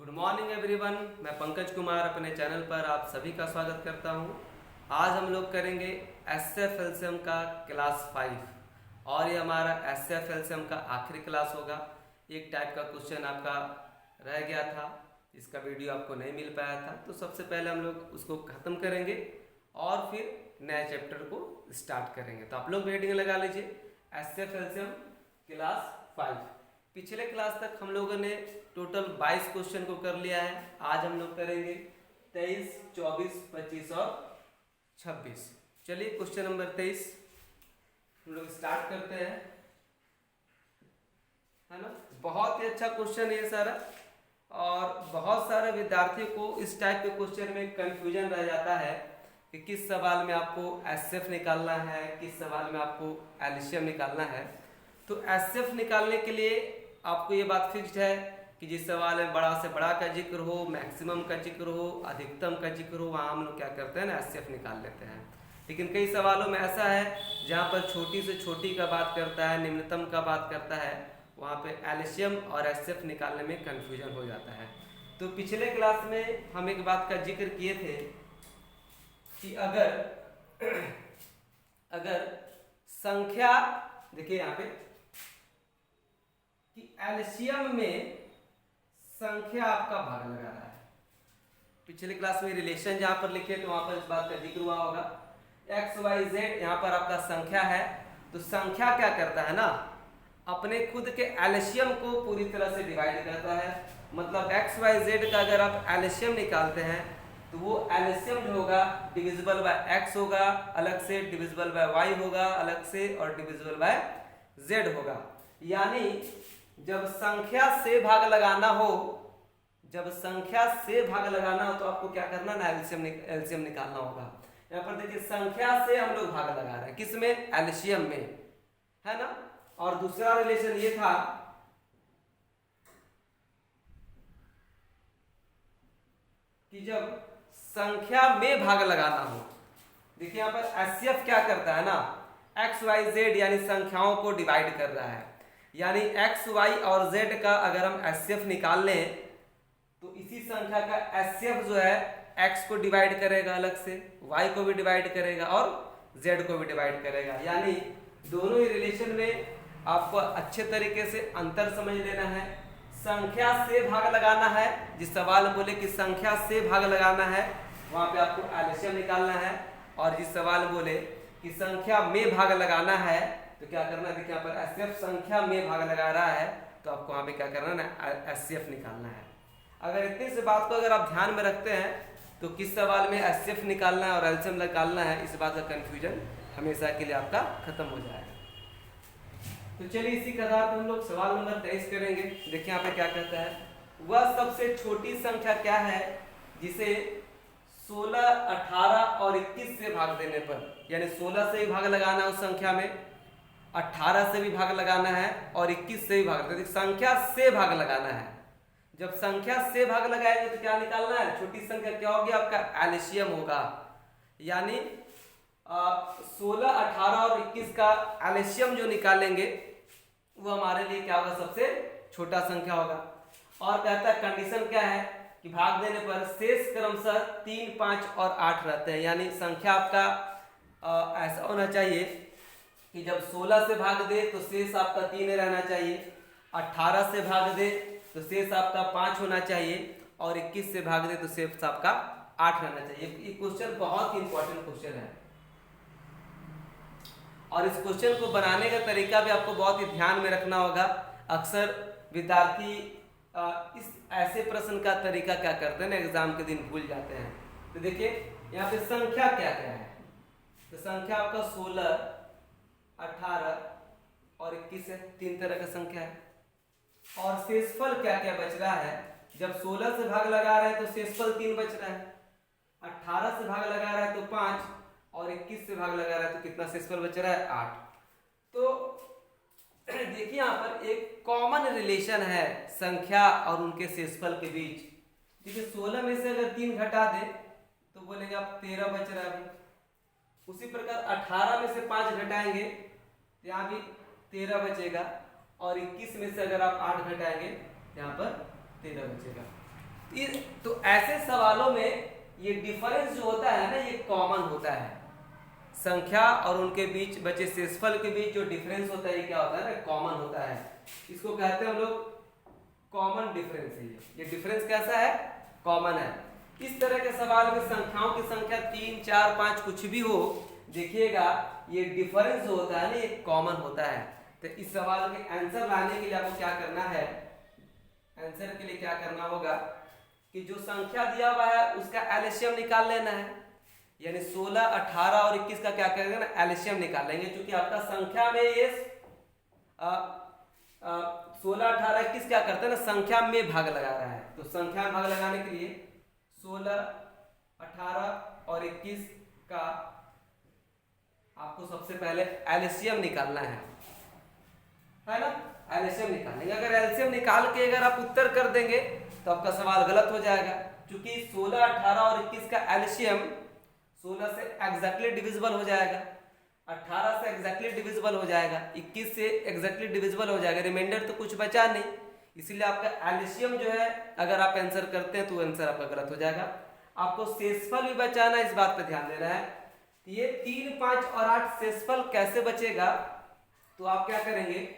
Good morning everyone, मैं पंकज कुमार अपने channel पर आप सभी का स्वागत करता हूं। आज हम लोग करेंगे एसएफ एलसीएम का क्लास 5 और ये हमारा एसएफ एलसीएम का आखिरी क्लास होगा। एक टाइप का क्वेश्चन आपका रह गया था, इसका वीडियो आपको नहीं मिल पाया था, तो सबसे पहले हम लोग उसको ख़त्म करेंगे और फिर नए चैप्टर को स्टार्ट करेंगे। तो आप लोग रीडिंग लगा लीजिए, एसएफ एलसीएम क्लास 5। पिछले क्लास तक हम लोगों ने टोटल 22 क्वेश्चन को कर लिया है। आज हम लोग करेंगे 23, 24, 25 और 26। चलिए क्वेश्चन नंबर 23 हम लोग स्टार्ट करते हैं, है ना। बहुत ही अच्छा क्वेश्चन है ये सारा, और बहुत सारे विद्यार्थियों को इस टाइप के क्वेश्चन में कंफ्यूजन रह जाता है कि किस सवाल में आपको एसएफ निकालना है, किस सवाल में आपको एलसीएम निकालना है। तो एसएफ निकालने के लिए आपको ये बात फिक्स्ड है कि जिस सवाल में बड़ा से बड़ा का जिक्र हो, मैक्सिमम का जिक्र हो, अधिकतम का जिक्र हो, वहाँ हम लोग क्या करते हैं ना, एसएफ निकाल लेते हैं। लेकिन कई सवालों में ऐसा है जहाँ पर छोटी से छोटी का बात करता है, निम्नतम का बात करता है, वहाँ पे एलसीएम और एसएफ निकालने में कन्फ्यूजन हो जाता है। तो पिछले क्लास में हम एक बात का जिक्र किए थे कि अगर संख्या, देखिए यहाँ पे कि एलसीएम में संख्या आपका भाग लगा रहा है। पिछले क्लास में रिलेशन जहां पर लिखे तो वहां पर इस बात का जिक्र हुआ होगा। एक्स वाई जेड यहाँ पर आपका संख्या है, तो संख्या क्या करता है ना, अपने खुद के एलसीएम को पूरी तरह से डिवाइड करता है। मतलब एक्स वाई जेड का अगर आप एलसीएम निकालते हैं तो वो एलसीएम जो होगा डिविजिबल बाय एक्स होगा अलग से, डिविजिबल बाय वाई होगा अलग से, और डिविजिबल बाय जेड होगा। यानी जब संख्या से भाग लगाना हो, जब संख्या से भाग लगाना हो तो आपको क्या करना ना, एलसीएम निकालना होगा। यहाँ पर देखिए संख्या से हम लोग भाग लगा रहे हैं, किसमें, एलसीएम में, है ना। और दूसरा रिलेशन ये था कि जब संख्या में भाग लगाना हो, देखिए यहाँ पर एचसीएफ क्या करता है ना, एक्स वाई जेड यानी संख्याओं को डिवाइड कर रहा है। यानी एक्स वाई और जेड का अगर हम एचसीएफ निकाल लें तो इसी संख्या का एचसीएफ जो है एक्स को डिवाइड करेगा अलग से, वाई को भी डिवाइड करेगा और जेड को भी डिवाइड करेगा। यानी दोनों ही रिलेशन में आपको अच्छे तरीके से अंतर समझ लेना है। संख्या से भाग लगाना है, जिस सवाल में बोले कि संख्या से भाग लगाना है वहां पे आपको एलसीएम निकालना है, और जिस सवाल में बोले कि संख्या में भाग लगाना है तो क्या करना है, देखिए यहाँ पर एचसीएफ संख्या में भाग लगा रहा है तो आपको वहां पे क्या करना है ना, एचसीएफ निकालना है। अगर इतनी सी बात को अगर आप ध्यान में रखते हैं तो किस सवाल में एचसीएफ निकालना है और एलसीएम निकालना है, इस बात का कंफ्यूजन हमेशा के लिए आपका खत्म हो जाएगा। तो चलिए इसी के आधार पर हम लोग सवाल नंबर 23 करेंगे। देखिए यहाँ पे क्या कहता है, वह सबसे छोटी संख्या क्या है जिसे 16, 18 और 21 से भाग देने पर, यानी 16 से भी भाग लगाना है उस संख्या में, 18 से भी भाग लगाना है और 21 से भी भाग लगाना है। संख्या से भाग लगाना है। जब संख्या से भाग लगाएंगे तो क्या निकालना है, छोटी संख्या क्या होगी, आपका एलसीएम होगा। यानी 16, 18 और 21 का एलसीएम जो निकालेंगे वो हमारे लिए क्या होगा, सबसे छोटा संख्या होगा। और कहता है कंडीशन क्या है कि भाग देने पर शेष क्रमशः 3, 5 और 8 रहते हैं। यानी संख्या आपका ऐसा होना चाहिए कि जब 16 से भाग दे तो शेष आपका 3 रहना चाहिए, 18 से भाग दे तो शेष आपका 5 होना चाहिए, और 21 से भाग दे तो शेष आपका 8 रहना चाहिए। ये क्वेश्चन बहुत ही इंपॉर्टेंट क्वेश्चन है, और इस क्वेश्चन को बनाने का तरीका भी आपको बहुत ही ध्यान में रखना होगा। अक्सर विद्यार्थी इस ऐसे प्रश्न का तरीका क्या करते हैं ना, एग्जाम के दिन भूल जाते हैं। तो देखिए यहाँ पे संख्या क्या क्या है, तो संख्या आपका 16, 18 और 21 है, 3 तरह का संख्या है। और शेषफल क्या क्या बच रहा है, जब 16 से भाग लगा रहे हैं तो शेषफल 3 बच रहा है, 18 से भाग लगा रहा है तो 5, और 21 से भाग लगा रहा है तो कितना शेषफल बच रहा है, 8। तो देखिए यहाँ पर एक कॉमन रिलेशन है संख्या और उनके शेषफल के बीच। देखिए 16 में से अगर 3 घटा दे तो बोलेंगे आप 13 बच रहा है। उसी प्रकार 18 में से 5 घटाएंगे तो यहाँ भी 13 बचेगा, और 21 में से अगर आप 8 घटाएंगे यहाँ पर 13 बचेगा। तो ऐसे सवालों में ये डिफरेंस जो होता है ना, ये कॉमन होता है। संख्या और उनके बीच बचे शेषफल के बीच जो डिफरेंस होता है, ये क्या होता है ना, कॉमन होता है। इसको कहते हैं हम लोग कॉमन डिफरेंस है। ये डिफरेंस कैसा है, कॉमन है। इस तरह के सवाल में संख्याओं की संख्या 3, 4, 5 कुछ भी हो, देखिएगा ये डिफरेंस जो होता है ना, ये कॉमन होता है। तो इस सवाल के आंसर लाने के लिए आपको क्या करना है, आंसर के लिए क्या करना होगा कि जो संख्या दिया हुआ है उसका एलसीएम निकाल लेना है। यानी 16, 18 और 21 का क्या करेंगे ना, एलसीएम निकाल लेंगे। क्योंकि आपका संख्या में ये 16, 18, 21 क्या करते हैं ना, संख्या में भाग लगा रहा है। तो संख्या में भाग लगाने के लिए 16, 18 और 21 का आपको सबसे पहले एलसीएम निकालना है ना। एलसीएम निकालेंगे। अगर एलसीएम निकाल के अगर आप उत्तर कर देंगे तो आपका सवाल गलत हो जाएगा। क्योंकि 16, 18 और 21 का एलसीएम 16 से एग्जैक्टली डिविजिबल हो जाएगा, 18 से एग्जैक्टली डिविजिबल हो जाएगा, 21 से एग्जैक्टली डिविजिबल हो जाएगा, रिमाइंडर तो कुछ बचा नहीं। इसीलिए आपका एलसीएम जो है अगर आप आंसर करते हैं तो आंसर आपका गलत हो जाएगा। आपको शेषफल भी बचाना है, इस बात पर ध्यान देना है। ये 3, 5 और 8 शेषफल कैसे बचेगा, तो आप क्या करेंगे,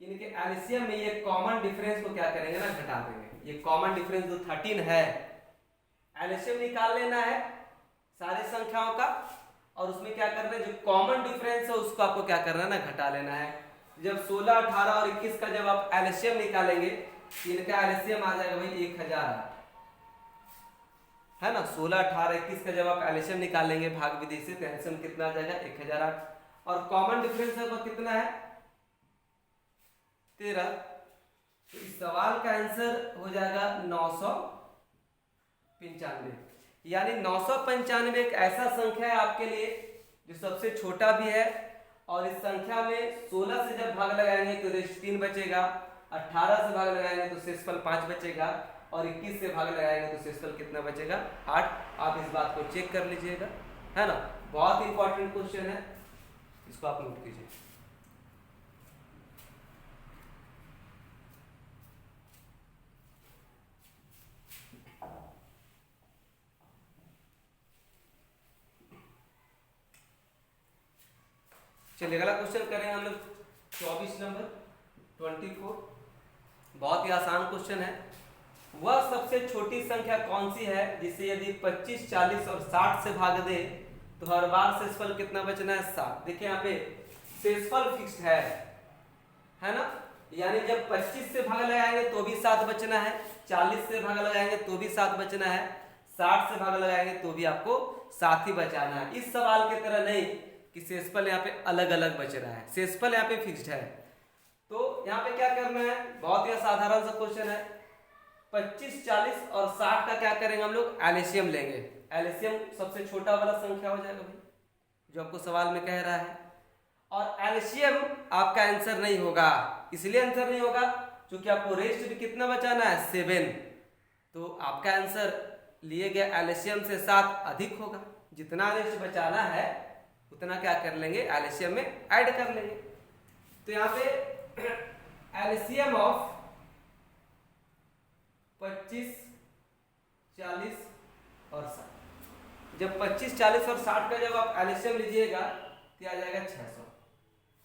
इनके एलसीएम में ये कॉमन डिफरेंस को क्या करेंगे ना, घटा देंगे। ये कॉमन डिफरेंस जो 13 है, एलसीएम निकाल लेना है सारी संख्याओं का, और उसमें क्या करना है, जो कॉमन डिफरेंस है उसको आपको क्या करना है ना, घटा लेना है। जब 16, 18 और 21 का जब आप एलसीएम निकालेंगे, इनका एलसीएम आ जाएगा भाई 1000 है ना। 16, 18, 21 का जब आप एलसीएम निकालेंगे भाग विधि से, तो एलसीएम कितना आ जाएगा, 1008। और कॉमन डिफरेंस है वो कितना है, 13। तो इस सवाल का आंसर हो जाएगा 995। यानी 995 एक ऐसा संख्या है आपके लिए जो सबसे छोटा भी है। और इस संख्या में 16 से जब भाग लगाएंगे तो रेस्ट 3 बचेगा, 18 से भाग लगाएंगे तो शेषफल 5 बचेगा, और 21 से भाग लगाएंगे तो शेषफल कितना बचेगा, 8। आप इस बात को चेक कर लीजिएगा, है ना। बहुत इंपॉर्टेंट क्वेश्चन है, इसको आप नोट कीजिए। चलिए अगला क्वेश्चन करेंगे हम लोग 24 नंबर 24। बहुत ही आसान क्वेश्चन है। वह सबसे छोटी संख्या कौन सी है जिसे यदि 25, 40 और 60 से भाग दे तो हर बार शेषफल कितना बचना है, 7। देखिए यहाँ पे शेषफल फिक्स्ड है ना। यानी जब 25 से भाग लगाएंगे तो भी 7 बचना है, 40 से भाग लगाएंगे तो भी 7 बचना है, 60 से भाग लगाएंगे तो भी आपको 7 ही बचाना है। इस सवाल की तरह नहीं कि शेषफल यहाँ पे अलग अलग बच रहा है, शेषफल यहाँ पे फिक्स्ड है। तो यहाँ पे क्या करना है, बहुत ही साधारण सा क्वेश्चन है। 25, 40 और 60 का क्या करेंगे हम लोग, एलसीएम लेंगे। एलसीएम सबसे छोटा वाला संख्या हो जाएगा भाई, जो आपको सवाल में कह रहा है। और एलसीएम आपका आंसर नहीं होगा, इसलिए आंसर नहीं होगा क्योंकि आपको रेस्ट भी कितना बचाना है, 7। तो आपका आंसर लिए गए एलसीएम से 7 अधिक होगा। जितना रेस्ट बचाना है उतना क्या कर लेंगे, एलसीएम में ऐड कर लेंगे। तो यहाँ पे एलसीएम ऑफ 25, 40 और 60, जब 25, 40 और 60 का जब आप एलसीएम लीजिएगा तो आ जाएगा 600।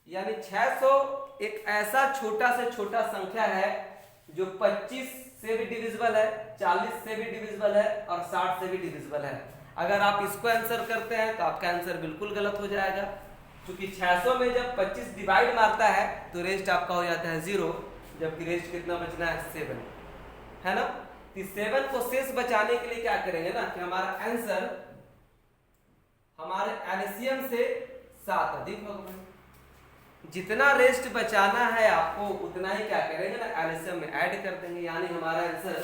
यानी 600 एक ऐसा छोटा से छोटा संख्या है जो 25 से भी डिविजिबल है, 40 से भी डिविजिबल है और 60 से भी डिविजिबल है। अगर आप इसको आंसर करते हैं तो आपका आंसर बिल्कुल गलत हो जाएगा, क्योंकि 600 में जब 25 डिवाइड मारता है तो रेस्ट आपका हो जाता है 0, जबकि रेस्ट कितना बचना है, 7, है ना। तो 7 को शेष बचाने के लिए क्या करेंगे ना कि हमारा आंसर हमारे एलसीएम से 7 अधिक होगा। जितना रेस्ट बचाना है आपको उतना ही क्या करेंगे ना, एलसीएम में ऐड कर देंगे। यानी हमारा आंसर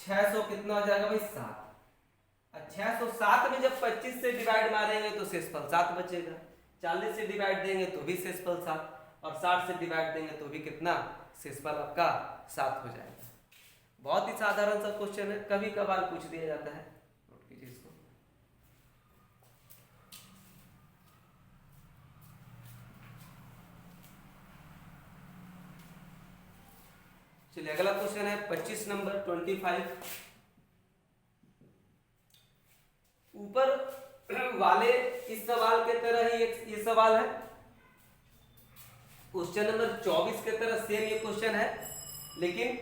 600 कितना हो जाएगा भाई, 7। 607 में जब 25 से डिवाइड मारेंगे तो शेषफल 7 बचेगा, 40 से डिवाइड देंगे तो भी शेषफल 7, और 60 से डिवाइड देंगे तो भी कितना, शेषफल आपका 7 हो जाएगा। बहुत ही साधारण सा क्वेश्चन है, कभी कभार पूछ दिया जाता है, नोट कीजिए इसको। चलिए अगला क्वेश्चन है 25 नंबर 25। ऊपर वाले इस सवाल के तरह ही एक ये सवाल है, क्वेश्चन नंबर 24 के तरह सेम ये क्वेश्चन है, लेकिन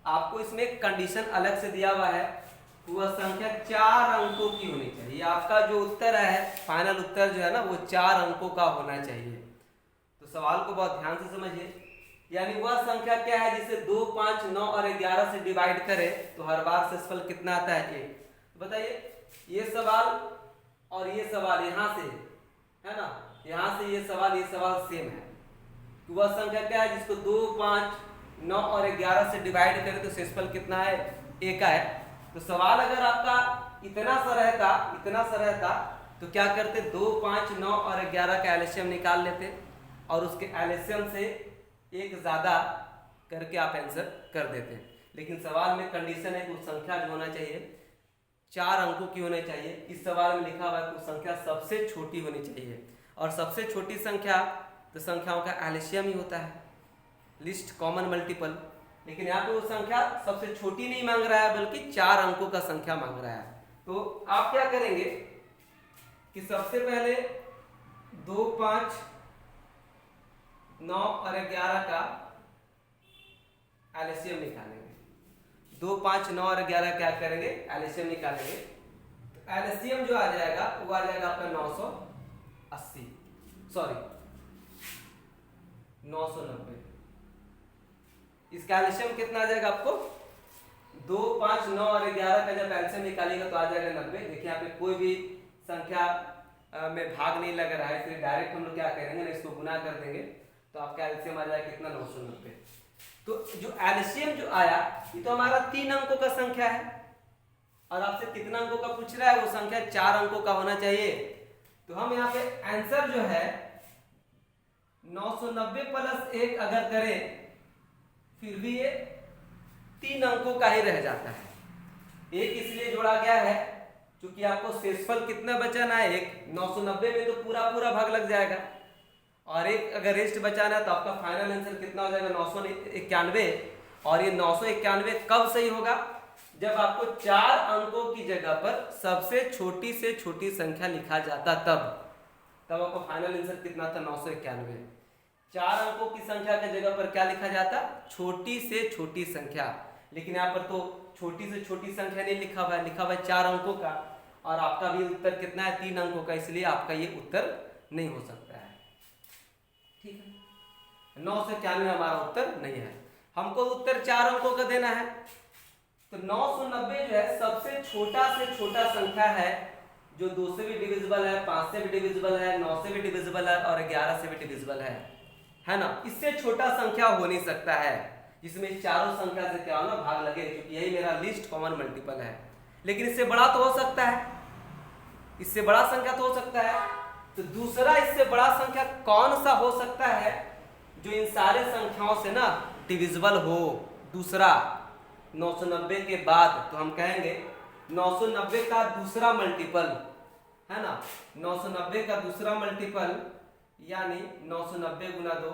आपको इसमें कंडीशन अलग से दिया हुआ है। वह संख्या 4 अंकों की होनी चाहिए। आपका जो उत्तर है, फाइनल उत्तर जो है ना, वो 4 अंकों का होना चाहिए। तो सवाल को बहुत ध्यान से समझिए। यानी वह संख्या क्या है जिसे 2, 5, 9 और 11 से डिवाइड करें तो हर बार शेषफल कितना आता है? 1। तो बताइए, ये सवाल और ये सवाल यहाँ से है ना, यहाँ से ये सवाल सेम है। तो वह संख्या क्या है जिसको 2, 5, 9 और 11 से डिवाइड करें तो शेषफल कितना है? 1 का है। तो सवाल अगर आपका इतना सा रहता तो क्या करते? 2, 5, 9 और 11 का एलसीएम निकाल लेते और उसके एलसीएम से एक ज्यादा करके आप आंसर कर देते। लेकिन सवाल में कंडीशन है कि उस संख्या जो होना चाहिए 4 अंकों की होनी चाहिए। इस सवाल में लिखा हुआ है कि उस संख्या सबसे छोटी होनी चाहिए, और सबसे छोटी संख्या तो संख्याओं का एलसीएम ही होता है, लिस्ट कॉमन मल्टीपल। लेकिन यहाँ पे वो संख्या सबसे छोटी नहीं मांग रहा है, बल्कि 4 अंकों का संख्या मांग रहा है। तो आप क्या करेंगे कि सबसे पहले 2, 5, 9 और 11 का एलसीएम निकालेंगे। 2, 5, 9 और 11 क्या करेंगे? एलसीएम निकालेंगे। तो एलसीएम जो आ जाएगा वो आ जाएगा आपका 980, सॉरी 990। इसका एलसीएम कितना आ जाएगा आपको? 2, 5, 9 और 11 का जब एलसीएम निकालेगा तो आ जाएगा 90। देखिए यहाँ पे कोई भी संख्या में भाग नहीं लग रहा है, इसलिए डायरेक्ट हम लोग क्या करेंगे ना, इसको गुना कर देंगे तो आपका एलसीएम आ जाएगा कितना? 990। तो जो एलसीएम जो आया ये तो हमारा 3 अंकों का संख्या है, और आपसे कितना अंकों का पूछ रहा है? वो संख्या 4 अंकों का होना चाहिए। तो हम यहाँ पे आंसर जो है 990 + 1 अगर करें फिर भी ये 3 अंकों का ही रह जाता है। 1 इसलिए जोड़ा गया है क्योंकि आपको शेषफल कितना बचाना है? 1। 990 में तो पूरा भाग लग जाएगा, और 1 अगर रेस्ट बचाना है तो आपका फाइनल आंसर कितना हो जाएगा? 991। और ये 991 कब सही होगा? जब आपको 4 अंकों की जगह पर सबसे छोटी से छोटी संख्या लिखा जाता, तब आपको फाइनल आंसर कितना था? 991। 4 अंकों की संख्या की जगह पर क्या लिखा जाता? छोटी से छोटी संख्या। लेकिन यहाँ पर तो छोटी से छोटी संख्या नहीं लिखा हुआ है, लिखा हुआ है 4 अंकों का, और आपका भी उत्तर कितना है? 3 अंकों का, इसलिए आपका ये उत्तर नहीं हो सकता है। ठीक है, 991 हमारा उत्तर नहीं है। हमको उत्तर 4 अंकों का देना है। तो 990 जो है सबसे छोटा से छोटा संख्या है, जो 2 से भी डिविजिबल है, 5 से भी डिविजिबल है, 9 से भी डिविजिबल है और 11 से भी डिविजिबल है ना। इससे छोटा संख्या हो नहीं सकता है जिसमें चारों संख्या से क्या हो ना भाग लगे, क्योंकि यही मेरा लिस्ट कॉमन मल्टीपल है। लेकिन इससे बड़ा तो हो सकता है, इससे बड़ा संख्या तो हो सकता है। तो दूसरा इससे बड़ा संख्या कौन सा हो सकता है जो इन सारे संख्याओं से ना डिविजिबल हो? दूसरा 990 के बाद तो हम कहेंगे 990 का दूसरा मल्टीपल है ना, 990 का दूसरा मल्टीपल यानी 990 × 2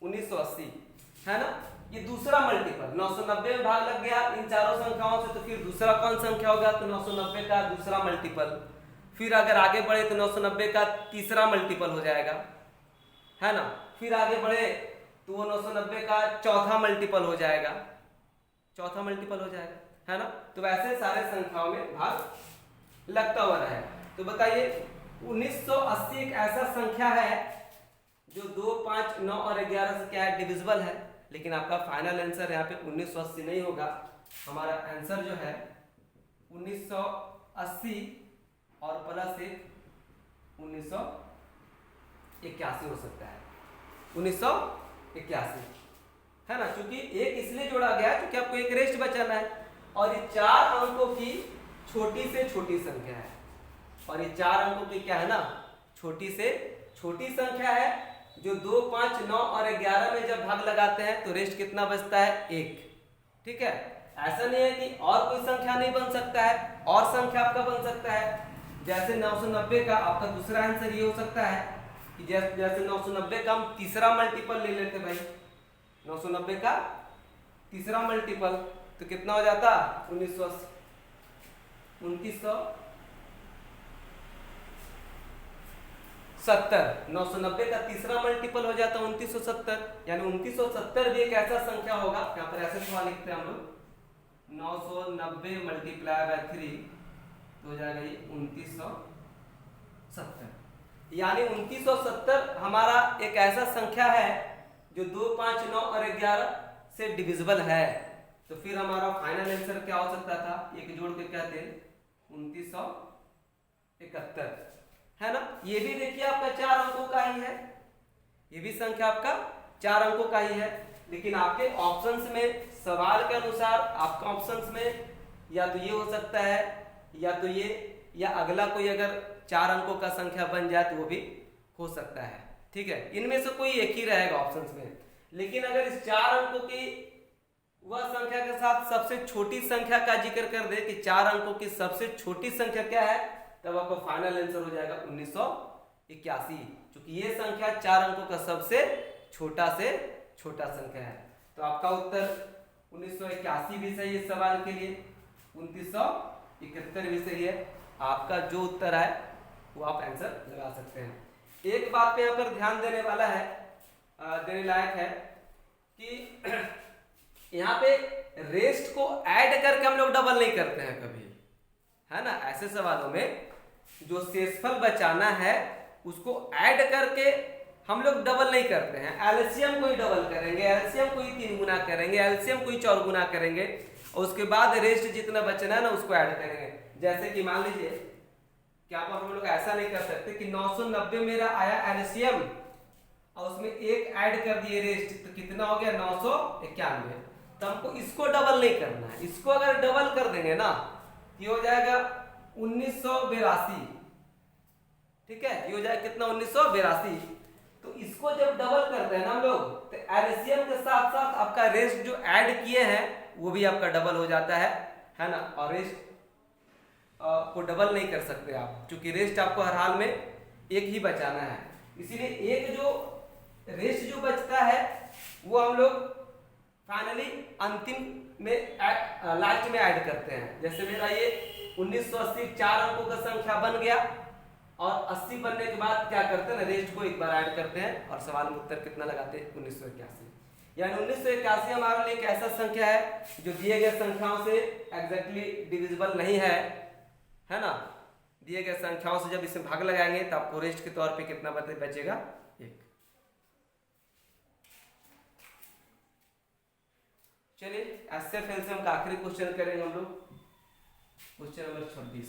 1980 है ना। ये दूसरा मल्टीपल 990 में भाग लग गया इन चारों संख्याओं से, तो फिर दूसरा कौन संख्या होगा? तो 990 का दूसरा मल्टीपल। फिर अगर आगे बढ़े तो 990 का तीसरा मल्टीपल हो जाएगा, है ना। फिर आगे बढ़े तो वो 990 का चौथा मल्टीपल हो जाएगा, है ना। तो वैसे सारे संख्याओं में भाग लगता हुआ रहेगा। तो बताइए 1980 एक ऐसा संख्या है जो 2, 5, 9 और 11 से क्या है? डिविजिबल है। लेकिन आपका फाइनल आंसर यहाँ पे 1980 नहीं होगा। हमारा आंसर जो है 1980 और +1 1981 हो सकता है, 1981 है ना। क्योंकि 1 इसलिए जोड़ा गया है क्योंकि आपको एक रेस्ट बचाना है, और ये 4 अंकों की छोटी से छोटी संख्या है, और ये 4 अंकों की क्या है ना, छोटी से छोटी संख्या है, जो 2, 5, 9 और 11 में जब भाग लगाते हैं तो रेस्ट कितना बचता है? 1। ठीक है, ऐसा नहीं है कि और कोई संख्या नहीं बन सकता है, और संख्या आपका बन सकता है। जैसे 990 का आपका दूसरा आंसर ये हो सकता है कि जैसे 990 का हम तीसरा मल्टीपल ले लेते भाई, 990 का तीसरा मल्टीपल तो कितना हो जाता 1980, 2970। 990 का तीसरा मल्टीपल हो जाता 2970, यानी 2970 भी एक ऐसा संख्या होगा, यहाँ पर ऐसे सवाल लिखते हैं हम लोग 990 मल्टीप्लाई बाय 3 तो हो जाएगा ये 2970। यानी 2970 हमारा एक ऐसा संख्या है जो 2, 5, 9 और 11 से डिविजिबल है। तो फिर हमारा फाइनल आंसर क्या हो सकता था, एक जोड़ के कहते हैं 2971, है ना। ये भी देखिए आपका 4 अंकों का ही है, ये भी संख्या आपका 4 अंकों का ही है। लेकिन आपके ऑप्शंस में, सवाल के अनुसार आपका ऑप्शंस में या तो ये हो सकता है, या तो ये, या अगला कोई अगर 4 अंकों का संख्या बन जाए तो वो भी हो सकता है, ठीक है। इनमें से कोई एक ही रहेगा ऑप्शंस में। लेकिन अगर इस 4 अंकों की वह संख्या के साथ सबसे छोटी संख्या का जिक्र कर दे कि 4 अंकों की सबसे छोटी संख्या क्या है, तब आपको फाइनल आंसर हो जाएगा 1981, क्योंकि ये संख्या 4 अंकों का सबसे छोटा से छोटा संख्या है। तो आपका उत्तर 1981 भी सही है इस सवाल के लिए, 2971 भी सही है। आपका जो उत्तर है वो आप आंसर लगा सकते हैं। एक बात पे यहाँ पर ध्यान देने वाला है, देने लायक है कि यहाँ पे रेस्ट को ऐड करके हम लोग डबल नहीं करते हैं कभी, है ना। ऐसे सवालों में जो शेषफल बचाना है उसको ऐड करके हम लोग डबल नहीं करते हैं, एलसीएम को ही डबल करेंगे, एलसीएम को ही 3 गुना करेंगे, एलसीएम को ही 4 गुना करेंगे, और उसके बाद रेस्ट जितना बचना है ना उसको ऐड करेंगे। जैसे कि मान लीजिए क्या हम लोग ऐसा नहीं कर सकते कि 990 मेरा आया एलसीएम और उसमें एक ऐड कर दिए रेस्ट, तो कितना हो गया 991। तो हमको इसको डबल नहीं करना है, इसको अगर डबल कर देंगे ना ये हो जाएगा 1982, ठीक है। ये हो जाएगा कितना 1982। तो इसको जब डबल करते हैं ना हम लोग, तो एलसीएम के साथ साथ आपका रेस्ट जो ऐड किए हैं वो भी आपका डबल हो जाता है ना। और रेस्ट को डबल नहीं कर सकते आप, क्योंकि रेस्ट आपको हर हाल में एक ही बचाना है। इसीलिए एक जो रेस्ट जो बचता है वो हम लोग फाइनली अंतिम में लास्ट में ऐड करते हैं। जैसे मेरा ये 1980 4 अंकों का संख्या बन गया, और 80 बनने के बाद क्या करते हैं ना, रेस्ट को एक बार ऐड करते हैं और सवाल में उत्तर कितना लगाते हैं 1981। यानी 1981 हमारे लिए एक ऐसा संख्या है जो दिए गए संख्याओं से एग्जैक्टली डिविजिबल नहीं है ना। दिए गए संख्याओं से जब इसे भाग लगाएंगे तो आपको रेस्ट के तौर पे कितना बचेगा 1। चलिए एसएफ एलसीएम का आखिरी क्वेश्चन करेंगे हम लोग, क्वेश्चन नंबर 26,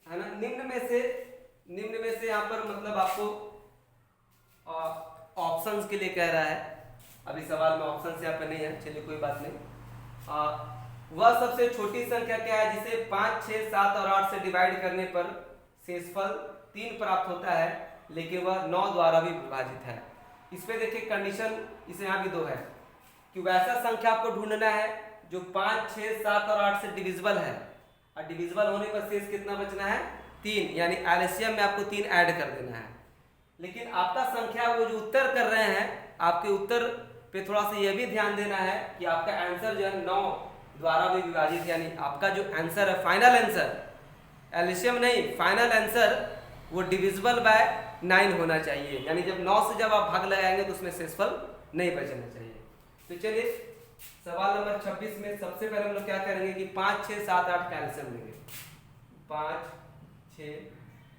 है ना। निम्न में से यहाँ पर मतलब आपको ऑप्शंस के लिए कह रहा है। अभी सवाल में ऑप्शंस यहाँ पे नहीं है, चलिए कोई बात नहीं। वह सबसे छोटी संख्या क्या है जिसे 5, 6, 7 और 8 से डिवाइड करने पर शेषफल 3 प्राप्त होता है, लेकिन वह 9 द्वारा भी विभाजित है। इस पे देखिए कंडीशन इसे यहाँ भी 2 है कि वैसा संख्या आपको ढूंढना है जो 5, 6, 7 और 8 से डिविजिबल है, और डिविजिबल होने पर शेष कितना बचना है 3, यानी एलसीएम में आपको 3 ऐड कर देना है। लेकिन आपका संख्या वो जो उत्तर कर रहे हैं, आपके उत्तर पे थोड़ा सा ये भी ध्यान देना है कि आपका आंसर जो है 9 द्वारा भी विभाजित, यानी आपका जो आंसर है फाइनल आंसर, एलसीएम नहीं, फाइनल आंसर वो डिविजिबल बाय 9 होना चाहिए। यानी जब 9 से जब आप भाग लगाएंगे तो उसमें शेषफल नहीं बचना चाहिए। तो चलिए सवाल नंबर 26 में सबसे पहले हम लोग क्या करेंगे कि 5, 6, 7, 8 का एलसीएम लेंगे। 5, 6,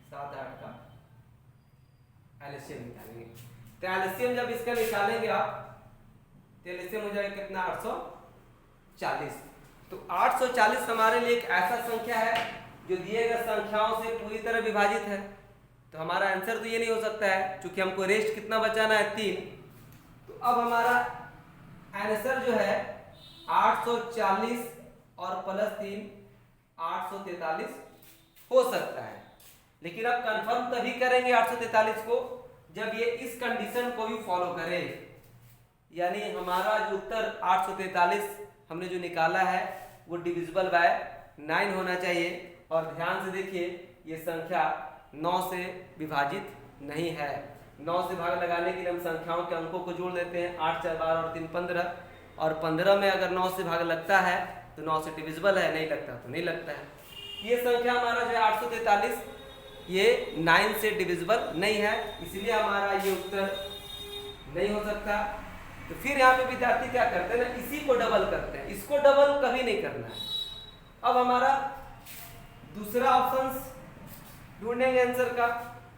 7, 8 का एलसीएम निकालेंगे। तो एलसीएम जब इसका निकालेंगे आप, तो एलसीएम हो जाएगा कितना 840। तो 840 हमारे लिए एक ऐसा संख्या है जो दिए गए संख्याओं से पूरी तरह विभाजित है। तो हमारा आंसर तो ये नहीं हो सकता है, क्योंकि हमको रेस्ट कितना बचाना है 3। तो अब हमारा आंसर जो है 840 और प्लस 3 843 हो सकता है। लेकिन अब कंफर्म तभी करेंगे 843 को जब ये इस कंडीशन को भी फॉलो करे, यानी हमारा जो उत्तर 843 हमने जो निकाला है वो डिविजिबल बाय 9 होना चाहिए। और ध्यान से देखिए ये संख्या 9 से विभाजित नहीं है, 9 से भाग लगाने के लिए हम संख्याओं के अंकों को जोड़ देते हैं। 8 4 12 और 3 15, और 15 में अगर 9 से भाग लगता है तो 9 से डिविजिबल है, नहीं लगता तो नहीं लगता है। ये संख्या हमारा जो है 843, ये 9 से डिविजिबल नहीं है, इसलिए हमारा ये उत्तर नहीं हो सकता। तो फिर यहाँ पे विद्यार्थी क्या करते हैं ना, इसी को डबल करते हैं, इसको डबल कभी नहीं करना है। अब हमारा दूसरा ऑप्शन ढूंढेंगे आंसर का,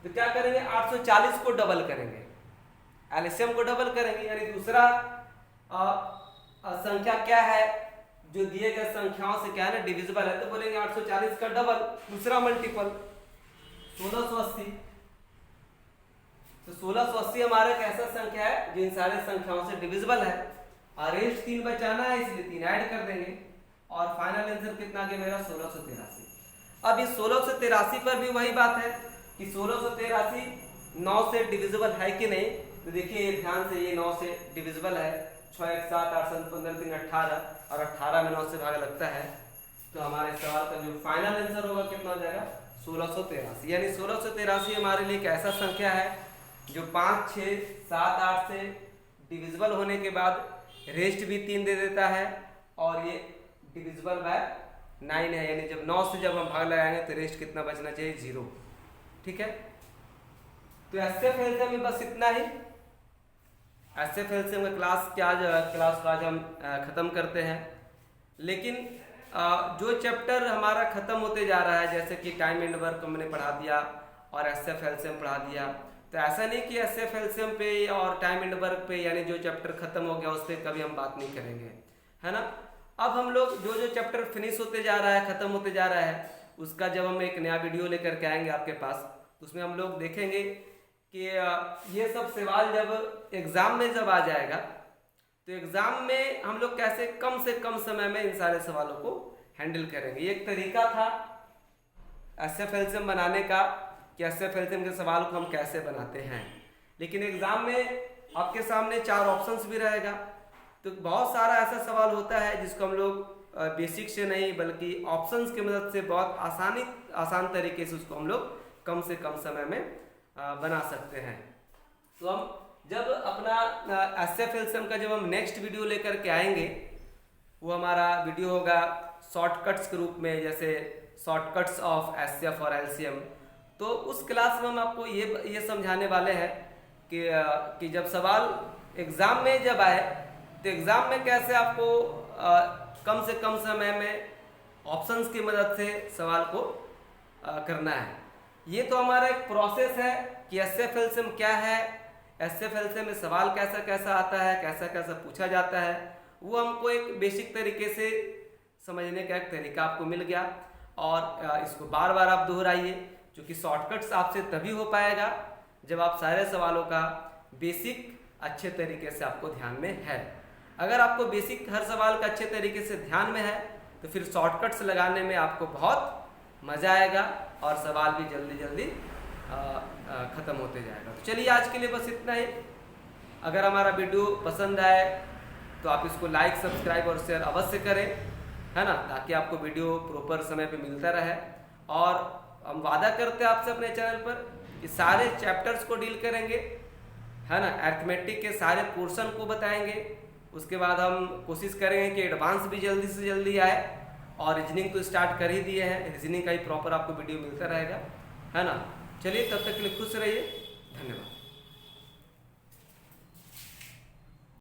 तो क्या करेंगे, 840 को डबल करेंगे, एलसीएम को डबल करेंगे, यानी दूसरा संख्या क्या है जो दिए गए संख्याओं से क्या है ना डिविजिबल है, तो बोलेंगे 840 का डबल, दूसरा मल्टीपल 1680। तो 1680 हमारा एक ऐसा संख्या है जो इन सारे संख्याओं से डिविजिबल है, और रेस्ट 3 बचाना है इसलिए 3 ऐड कर देंगे, और फाइनल आंसर कितना गया मेरा 1683। अब इस 1683 पर भी वही बात है कि 1683 9 से डिविजिबल है कि नहीं, तो देखिए ध्यान से, ये 9 से डिविजिबल है, 6 1 7 8 7 15 3 18, और 18 में 9 से भाग लगता है, तो हमारे सवाल का जो फाइनल आंसर होगा कितना हो जाएगा 1683। यानी 1683 हमारे लिए एक ऐसा संख्या है जो 5 6 7 8 से डिविजिबल होने के बाद रेस्ट भी 3 दे देता है, और ये डिविजिबल बाय 9 है, यानी जब 9 से जब हम भाग लगाएंगे तो रेस्ट कितना बचना चाहिए, 0। ठीक है, तो एसएफ एलसीएम में बस इतना ही। एसएफ एलसीएम का क्लास आज हम खत्म करते हैं। लेकिन जो चैप्टर हमारा खत्म होते जा रहा है, जैसे कि टाइम एंड वर्क हमने पढ़ा दिया और एसएफ एलसीएम पढ़ा दिया, तो ऐसा नहीं कि एसएफ एलसीएम पे और टाइम एंड वर्क पे, यानी जो चैप्टर खत्म हो गया उस पर कभी हम बात नहीं करेंगे, है ना। अब हम लोग जो चैप्टर फिनिश होते जा रहा है, खत्म होते जा रहा है, उसका जब हम एक नया वीडियो लेकर के आएंगे आपके पास, उसमें हम लोग देखेंगे कि ये सब सवाल जब एग्जाम में जब आ जाएगा, तो एग्जाम में हम लोग कैसे कम से कम समय में इन सारे सवालों को हैंडल करेंगे। ये एक तरीका था एसएफ एलसीएम बनाने का कि एसएफ एलसीएम के सवाल को हम कैसे बनाते हैं, लेकिन एग्जाम में आपके सामने 4 ऑप्शंस भी रहेगा, तो बहुत सारा ऐसा सवाल होता है जिसको हम लोग बेसिक से नहीं बल्कि ऑप्शंस की मदद से बहुत आसान तरीके से उसको हम लोग कम से कम समय में बना सकते हैं। तो हम जब अपना एसएफ एलसीएम का जब हम नेक्स्ट वीडियो लेकर के आएंगे, वो हमारा वीडियो होगा शॉर्टकट्स के रूप में, जैसे शॉर्टकट्स ऑफ एसएफ और एलसीएम। तो उस क्लास में हम आपको ये समझाने वाले हैं कि जब सवाल एग्जाम में जब आए तो एग्जाम में कैसे आपको कम से कम समय में ऑप्शंस की मदद से सवाल को करना है। ये तो हमारा एक प्रोसेस है कि एसएफ एलसीएम क्या है, एसएफ एलसीएम में सवाल कैसा कैसा आता है, कैसा कैसा पूछा जाता है, वो हमको एक बेसिक तरीके से समझने का एक तरीका आपको मिल गया। और इसको बार बार आप दोहराइए, क्योंकि शॉर्टकट्स आपसे तभी हो पाएगा जब आप सारे सवालों का बेसिक अच्छे तरीके से आपको ध्यान में है। अगर आपको बेसिक हर सवाल का अच्छे तरीके से ध्यान में है तो फिर शॉर्टकट्स लगाने में आपको बहुत मज़ा आएगा और सवाल भी जल्दी जल्दी ख़त्म होते जाएगा। तो चलिए आज के लिए बस इतना ही। अगर हमारा वीडियो पसंद आए तो आप इसको लाइक, सब्सक्राइब और शेयर अवश्य करें, है ना, ताकि आपको वीडियो प्रॉपर समय पे मिलता रहे। और हम वादा करते हैं आपसे अपने चैनल पर कि सारे चैप्टर्स को डील करेंगे, है ना, अरिथमेटिक के सारे पोर्शन को बताएंगे। उसके बाद हम कोशिश करेंगे कि एडवांस भी जल्दी से जल्दी आए, और रीजनिंग तो स्टार्ट कर ही दिए हैं, रीजनिंग का ही प्रॉपर आपको वीडियो मिलता रहेगा, है ना। चलिए तब तक के लिए खुश रहिए, धन्यवाद।